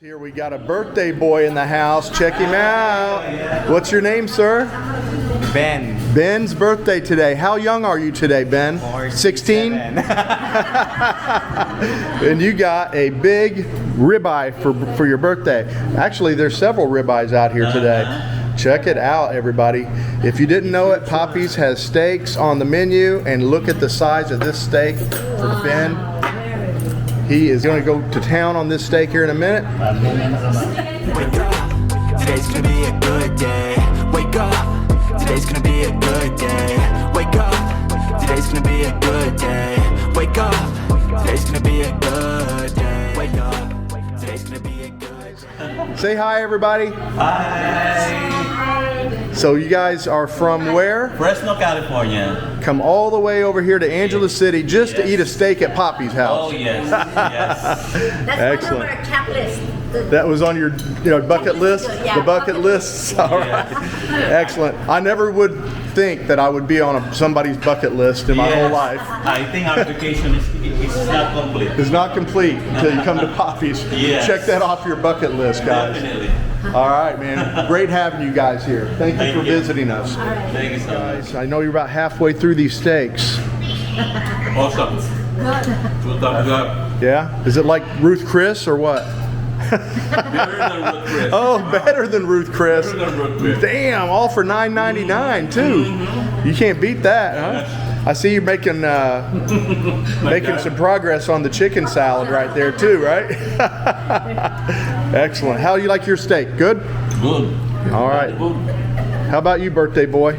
Here we got a birthday boy in the house. Check him out. What's your name, sir? Ben. Ben's birthday today. How young are you today, Ben? 16? And you got a big ribeye for your birthday. Actually, there's several ribeyes out here today. Check it out, everybody. If you didn't know it, Papi's has steaks on the menu, and look at the size of this steak for Ben. He is going to go to town on this steak here in a minute. Wake up, today's gonna be a good day. Wake up, today's gonna be a good day. Wake up, today's gonna be a good day. Wake up, today's gonna be a good day. Wake up, today's gonna be a good day. Say hi, everybody. Hi. So you guys are from where? Fresno, California. Come all the way over here to Angeles City just to eat a steak at Papi's house. Oh yes, yes. That's Excellent. one of our checklist. That was on your bucket list? Yeah, The bucket lists? All right. Excellent. I never would think that I would be on somebody's bucket list in my whole life. I think our vacation is not complete. It's not complete until you come to Papi's. Yes. Check that off your bucket list, guys. Definitely. All right, man. Great having you guys here. Thank you for visiting us. Thank you so much. Guys, I know you're about halfway through these steaks. Awesome. Two thumbs up. Yeah? Is it like Ruth Chris or what? Better than Ruth Chris. Oh, better than Ruth Chris. Better than Ruth Chris. Damn, all for $9.99 too. You can't beat that, huh? I see you making some progress on the chicken salad right there too, right? Excellent. How do you like your steak? Good? Good. All right. Good. How about you, birthday boy?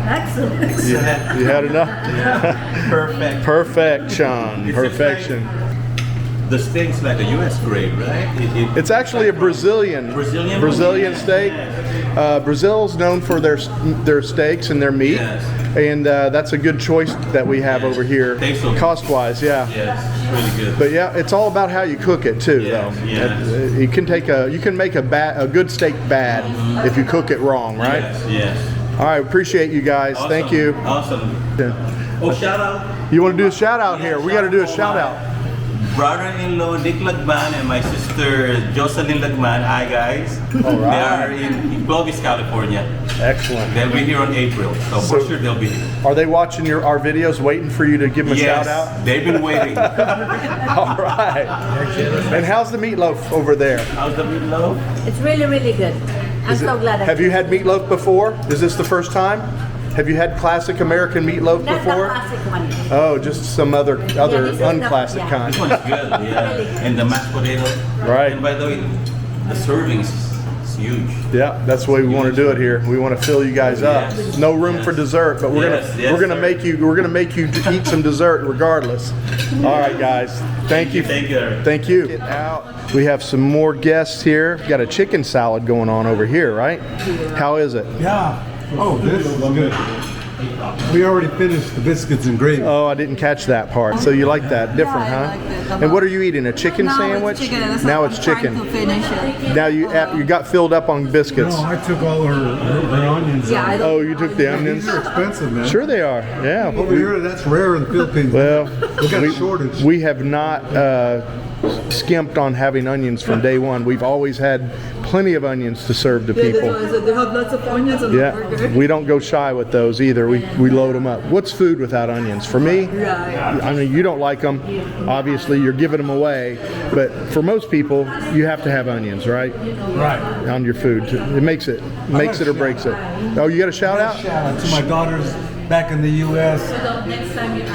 Excellent. You had enough? Yeah. Perfect. Perfection. It's Perfection. The steak's like a U.S. grade, right? It's actually a Brazilian steak. Brazil's known for their steaks and their meat, Yes. and that's a good choice that we have over here, Tastes so good. cost-wise. Yeah. Yes, it's really good. But yeah, it's all about how you cook it too, Yes, though. yes. You can make a good steak bad if you cook it wrong, right? Yes, yes. All right, appreciate you guys. Awesome. Thank you. Awesome. Oh, shout out. You want to do a shout out here? We got to do a shout out. Brother-in-law Nick Lagman and my sister Jocelyn Lagman. Hi guys. All right. They are in Clovis, California. Excellent. They'll be here on April, so for sure they'll be here. Are they watching our videos, waiting for you to give them a shout out? They've been waiting. All right. And how's the meatloaf over there? How's the meatloaf? It's really, really good. I'm so glad. Have you had meatloaf before? Is this the first time? Have you had classic American meatloaf Not before? the classic one. Oh, just some other this is the- unclassic yeah. kind. This one's good, yeah. And the mashed potato. Right. And by the way, the serving is huge. Yeah, that's the way we want to do it here. We want to fill you guys up. Yes. No room for dessert, but we're Yes, yes, we're gonna sir. make you eat some dessert regardless. All right, guys. Thank you. Thank you. Thank you. Get out. We have some more guests here. Got a chicken salad going on over here, right? How is it? Yeah. Oh, this is good. We already finished the biscuits and gravy. Oh, I didn't catch that part. So you like that? Different, Yeah, I huh? like it a lot. And what are you eating? A chicken sandwich? It's chicken. That's Now what it's I'm chicken. trying to finish it. Now you got filled up on biscuits. No, I took all her onions Yeah, I out. don't- Oh, you took the onions? These are expensive, man. Sure they are. Yeah. Over here, that's rare in the Philippines. Well, we got a shortage. we have not skimped on having onions from day one. We've always had plenty of onions to serve to people. They have lots of onions on the Yeah, burger. we don't go shy with those either. We load them up. What's food without onions? For me, I mean, you don't like them. Obviously, you're giving them away. But for most people, you have to have onions, right? Right. On your food. It makes it or breaks it. Oh, you got a shout out? Shout out to my daughters back in the U.S.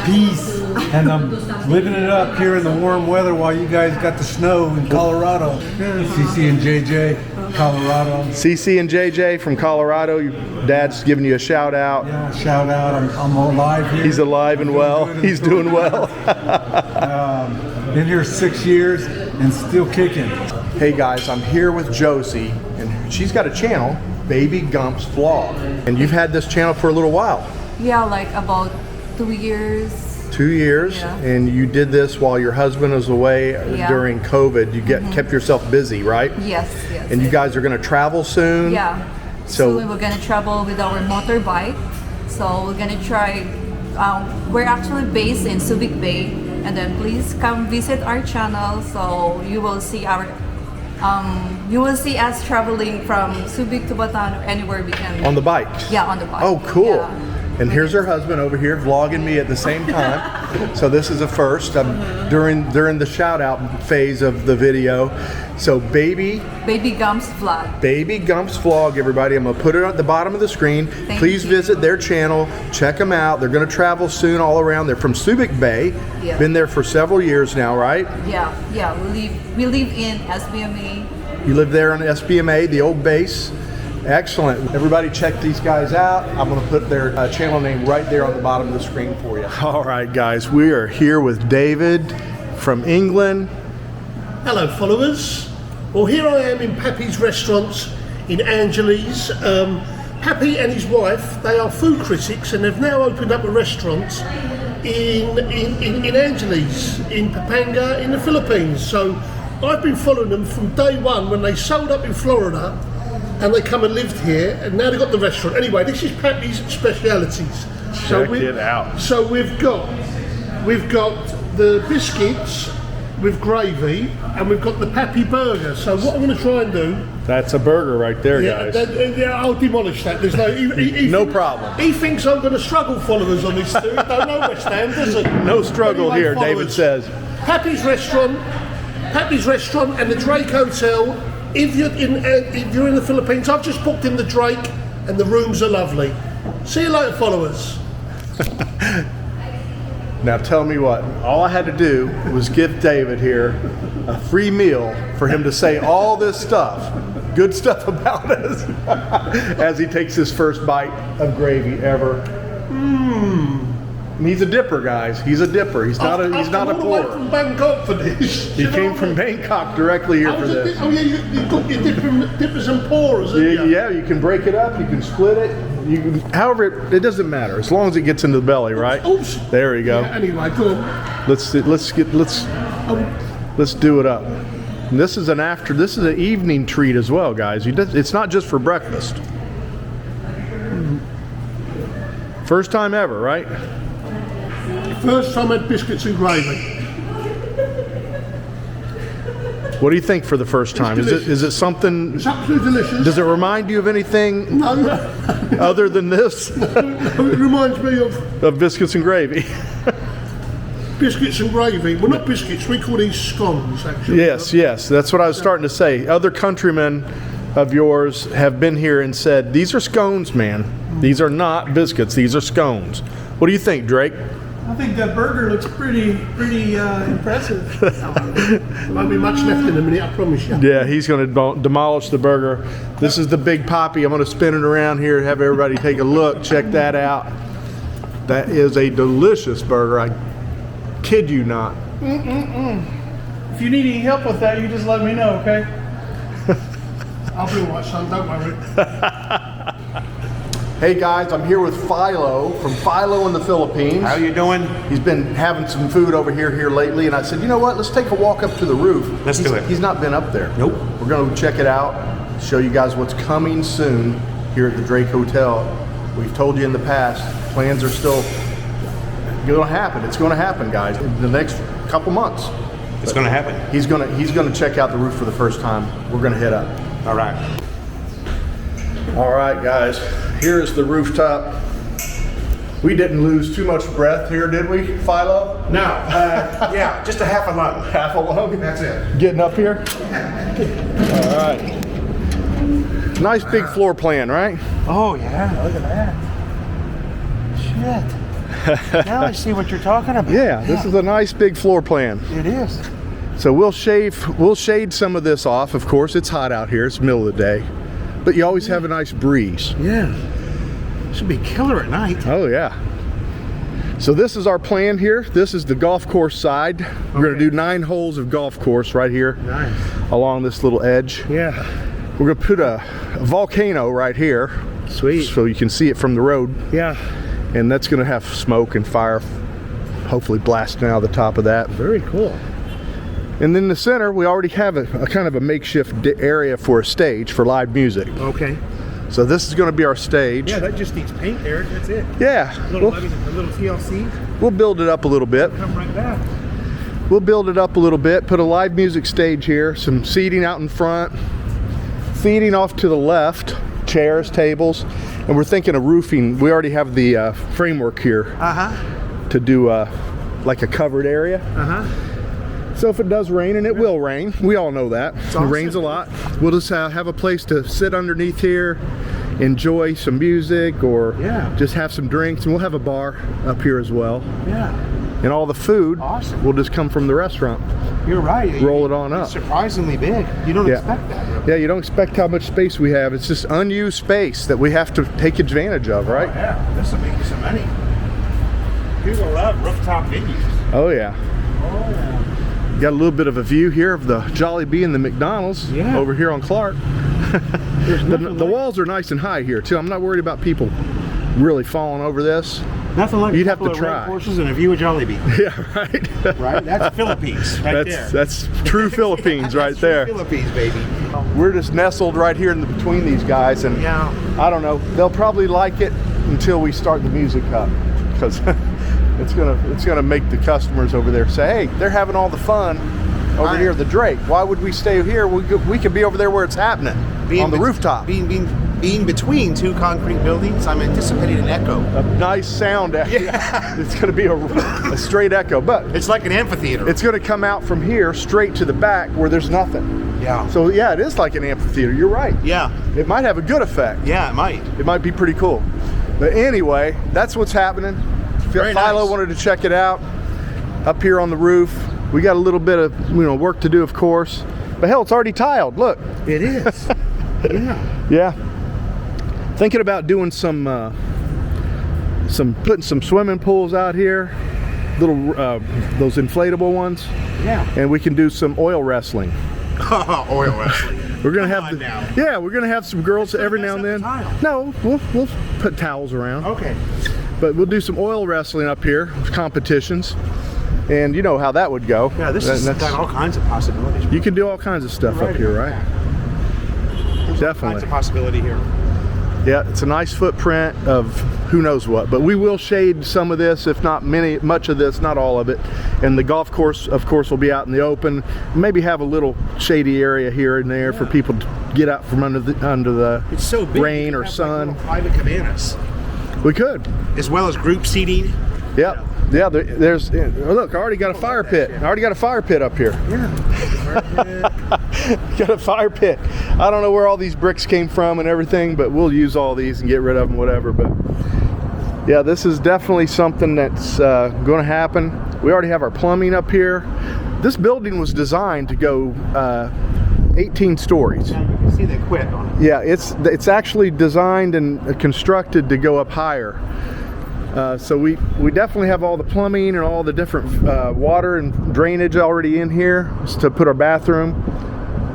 Peace. And I'm living it up here in the warm weather while you guys got the snow in Colorado. CC and JJ, Colorado. CC and JJ from Colorado. Your dad's giving you a shout out. Yeah, shout out. I'm alive here. He's alive and well. He's doing well. Been here 6 years and still kicking. Hey guys, I'm here with Josie, and she's got a channel, Baby Gump's Vlog. And you've had this channel for a little while. Yeah, like about 2 years. 2 years, Yeah. and you did this while your husband was away Yeah. during COVID. You kept yourself busy, right? Yes, yes. And you guys are going to travel soon. Yeah. So- Soon we're gonna travel with our motorbike. So we're gonna try. We're actually based in Subic Bay, and then please come visit our channel so you will see our You will see us traveling from Subic to Bataan or anywhere we can. On the bike? Yeah, on the bike. Oh, cool. Yeah. And here's her husband over here vlogging me at the same time. So this is a first. During the shout out phase of the video. So Baby Gump's vlog. Baby Gump's vlog, everybody. I'm gonna put it at the bottom of the screen. Please visit their channel, check them out. They're gonna travel soon all around. They're from Subic Bay. Yeah. Been there for several years now, right? Yeah. We live in SBMA. You live there on SBMA, the old base. Excellent. Everybody check these guys out. I'm going to put their channel name right there on the bottom of the screen for you. All right, guys. We are here with David from England. Hello, followers. Well, here I am in Papi's restaurants in Angeles. Papi and his wife, they are food critics, and they've now opened up a restaurant in Angeles, in Pampanga, in the Philippines. So I've been following them from day one when they sold up in Florida. And they come and lived here, and now they've got the restaurant. Anyway, this is Papi's specialities. Check it out. So we've got the biscuits with gravy, and we've got the Papi burger. So what I'm going to try and do. That's a burger right there, guys. I'll demolish that. There's no problem. He thinks I'm going to struggle, followers, on this. Don't know West Ham, does it? No struggle Anyway, here, followers, David says. Papi's restaurant, and the Drake Hotel. If you're in the Philippines, I've just booked in the Drake, and the rooms are lovely. See you later, followers. Now tell me what, all I had to do was give David here a free meal for him to say all this stuff, good stuff about us, as he takes his first bite of gravy ever. And he's a dipper, guys. He's a dipper. He's not a pourer. From Bangkok for this. He came from Bangkok directly here for this. Oh yeah, you've got your dippers and pourers, haven't you? Yeah, you can break it up. You can split it. However, it doesn't matter as long as it gets into the belly, right? Oops. There we go. Yeah, anyway, go on. Let's do it up. And this is an evening treat as well, guys. It's not just for breakfast. First time ever, right? First time I had biscuits and gravy. What do you think for the first time? Is it something? It's absolutely delicious. Does it remind you of anything No. other than this? It reminds me Of biscuits and gravy. biscuits and gravy. Well, not biscuits. We call these scones, actually. Yes. That's what I was starting to say. Other countrymen of yours have been here and said, these are scones, man. These are not biscuits. These are scones. What do you think, Drake? I think that burger looks pretty impressive. There won't be much left in a minute, I promise you. Yeah, he's going to demolish the burger. This is the big Papi. I'm going to spin it around here, have everybody take a look. Check that out. That is a delicious burger. I kid you not. If you need any help with that, you just let me know, okay? I'll be all right, son, don't worry. Hey guys, I'm here with Philo from Philo in the Philippines. How you doing? He's been having some food over here lately, and I said, you know what? Let's take a walk up to the roof. Let's do it. He's not been up there. Nope. We're going to check it out, show you guys what's coming soon here at the Drake Hotel. We've told you in the past, plans are still going to happen. It's going to happen, guys, in the next couple months. It's going to happen. He's going to check out the roof for the first time. We're going to head up. All right. All right, guys. Here's the rooftop. We didn't lose too much breath here, did we, Philo? No. Yeah, just a half a lung. Half a lung? That's it. Getting up here? All right. Nice big floor plan, right? Oh yeah, look at that. Shit. Now I see what you're talking about. Yeah, this is a nice big floor plan. It is. So we'll shade some of this off. Of course, it's hot out here. It's the middle of the day. But you always have a nice breeze. Yeah. Should be killer at night. Oh yeah. So this is our plan here. This is the golf course side. We're going to do 9 holes of golf course right here. Nice. Along this little edge. Yeah. We're going to put a volcano right here. Sweet. So you can see it from the road. Yeah. And that's going to have smoke and fire hopefully blasting out of the top of that. Very cool. And then in the center, we already have a kind of a makeshift area for a stage for live music. Okay. So this is going to be our stage. Yeah, that just needs paint there. That's it. Yeah. A little TLC. We'll build it up a little bit. Come right back. we'll build it up a little bit, put a live music stage here, some seating out in front, seating off to the left, chairs, tables, and we're thinking of roofing. We already have the framework here to do like a covered area. So if it does rain, and it will rain, we all know that. It rains a lot. We'll just have a place to sit underneath here, enjoy some music, or just have some drinks, and we'll have a bar up here as well. And all the food will just come from the restaurant. You're right. Roll it on up. It's surprisingly big. You don't expect that. Really. Yeah, you don't expect how much space we have. It's just unused space that we have to take advantage of, right? Yeah, this will make you some money. People love rooftop venues. Oh yeah. Oh yeah. Got a little bit of a view here of the Jollibee and the McDonald's over here on Clark. The walls are nice and high here too. I'm not worried about people really falling over this. Nothing like you'd a have to couple of try. red horses and a view of Jollibee. Yeah, right. Right. That's Philippines, right there. That's true Philippines right there. Philippines, baby. We're just nestled right here in between these guys, and I don't know. They'll probably like it until we start the music up, because it's gonna make the customers over there say, "Hey, they're having all the fun over here at the Drake. Why would we stay here? We could be over there where it's happening on the rooftop." Being between two concrete buildings, I'm anticipating an echo. A nice sound. It's going to be a straight echo, but it's like an amphitheater. It's going to come out from here straight to the back where there's nothing. Yeah. So yeah, it is like an amphitheater. You're right. Yeah. It might have a good effect. Yeah, it might. It might be pretty cool. But anyway, that's what's happening. Philo wanted to check it out up here on the roof. We got a little bit of work to do, of course. But hell, it's already tiled. Look. It is. Yeah. Thinking about doing putting some swimming pools out here, little those inflatable ones. Yeah. And we can do some oil wrestling. Oil wrestling. We're gonna we're gonna have some girls every now and then. No, we'll put towels around. Okay. But we'll do some oil wrestling up here, competitions, and you know how that would go. Yeah, this has got all kinds of possibilities. You can do all kinds of stuff up here, right? There's Definitely. all kinds of possibility here. Yeah, it's a nice footprint of who knows what, but we will shade some of this, if not much of this, not all of it. And the golf course, of course, will be out in the open. Maybe have a little shady area here and there for people to get out from under the it's so big, rain or sun. Like private cabanas. We could, as well as group seating. Yep. Yeah, there's. Look, I already got a fire pit. I already got a fire pit up here. Yeah. Got a fire pit. I don't know where all these bricks came from and everything, but we'll use all these and get rid of them, whatever. But yeah, this is definitely something that's going to happen. We already have our plumbing up here. This building was designed to go 18 stories. Now you can see they quit on it. Yeah, it's actually designed and constructed to go up higher. So we definitely have all the plumbing and all the different water and drainage already in here to put our bathroom.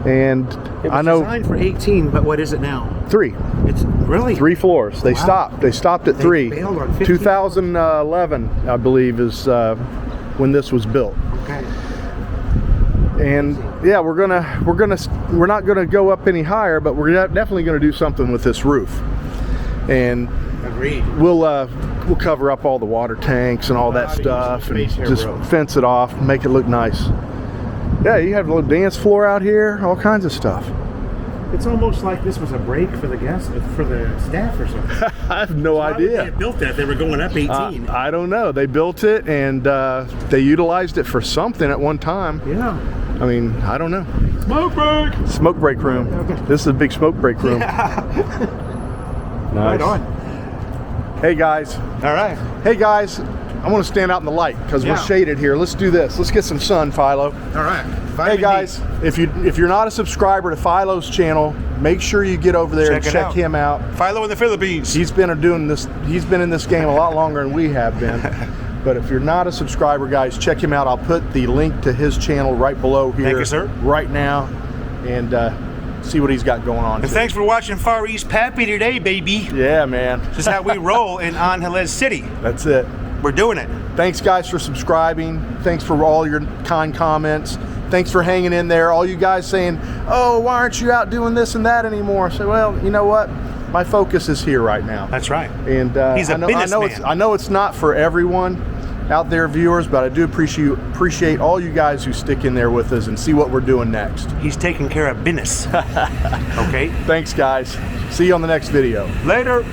And it was I know designed for 18, but what is it now? 3. It's really 3 floors. They stopped. They stopped at 3. Bailed on 15. 2011, I believe, is when this was built. Okay. And yeah, we're not gonna go up any higher, but we're definitely gonna do something with this roof. And agreed. We'll cover up all the water tanks and all that stuff, and just fence it off, make it look nice. Yeah, you have a little dance floor out here, all kinds of stuff. It's almost like this was a break for the guests, for the staff or something. I have no idea. They built that. They were going up 18. I don't know. They built it and they utilized it for something at one time. Yeah. I mean, I don't know. Smoke break. Smoke break room. Okay. This is a big smoke break room. Yeah. Nice. Right on. Hey guys. All right. Hey guys. I want to stand out in the light because we're shaded here. Let's do this. Let's get some sun, Philo. All right. Hey guys, if you're not a subscriber to Philo's channel, make sure you get over there and check him out. Philo in the Philippines. He's been in this game a lot longer than we have been. But if you're not a subscriber, guys, check him out. I'll put the link to his channel right below here. Thank you, sir. Right now, and see what he's got going on. And thanks for watching Far East Papi today, baby. Yeah, man. This is how we roll in Angeles City. That's it. We're doing it. Thanks, guys, for subscribing. Thanks for all your kind comments. Thanks for hanging in there. All you guys saying, "Oh, why aren't you out doing this and that anymore?" So, well, you know what? My focus is here right now. That's right. And he's a businessman. I know it's not for everyone, out there, viewers, but I do appreciate all you guys who stick in there with us and see what we're doing next. He's taking care of business. Okay? Thanks, guys. See you on the next video. Later.